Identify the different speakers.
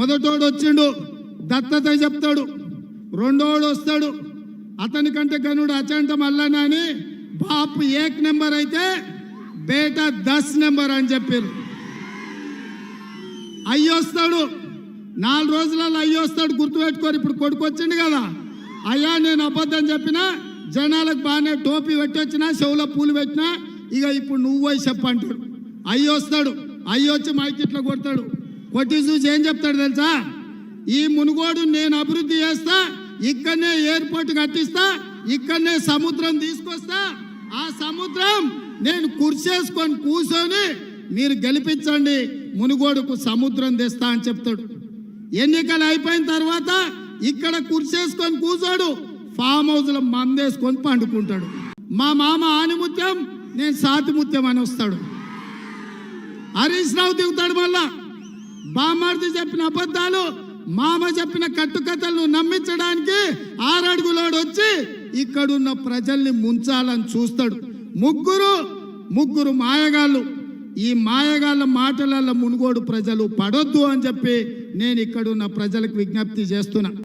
Speaker 1: మొదటోడు వచ్చిండు దత్తత చెప్తాడు, రెండోడు వస్తాడు అతని కంటే గనుడు అచంట మల్లన్న అని బాపు 1 నెంబర్ అయితే బేటా 10 నెంబర్ అని చెప్పారు. అయ్యొస్తాడు 4 రోజులలో అయ్యొస్తాడు, గుర్తుపెట్టుకోరు. ఇప్పుడు కొడుకు వచ్చిండు కదా, అయ్యా నేను అబద్ధం చెప్పినా జనాలకు బాగానే టోపీ పెట్టొచ్చినా చెవులో పూలు పెట్టినా ఇక ఇప్పుడు నువ్వు పోయి చెప్పంటాడు. అయ్యొస్తాడు, అయ్యొచ్చి మైకిట్లో కొడతాడు. కొట్టి చూసి ఏం చెప్తాడు తెలుసా, ఈ మునుగోడు నేను అభివృద్ధి చేస్తా, ఇక్కడనే ఎయిర్పోర్ట్ కట్టిస్తా, ఇక్కడనే సముద్రం తీసుకొస్తా, ఆ సముద్రం నేను కుర్చేసుకొని కూర్చొని మీరు గెలిపించండి, మునుగోడుకు సముద్రం తెస్తా అని చెప్తాడు. ఎన్నికలు అయిపోయిన తర్వాత ఇక్కడ కుర్చేసుకొని కూర్చోడు, ఫామ్ హౌస్లో మందేసుకొని పండుకుంటాడు. మా మామ ఆనిముత్యం, నేను సాతిముత్యం అని వస్తాడు. హరీష్ రావు దిగుతాడు. మళ్ళా బామార్ది చెప్పిన అబద్ధాలు, మామ చెప్పిన కట్టుకథలను నమ్మించడానికి 6 అడుగులోడు వచ్చి ఇక్కడున్న ప్రజల్ని ముంచాలని చూస్తాడు. ముగ్గురు మాయగాళ్ళు. ఈ మాయగాళ్ళ మాటలలో మునుగోడు ప్రజలు పడొద్దు అని చెప్పి నేను ఇక్కడున్న ప్రజలకు విజ్ఞప్తి చేస్తున్నా.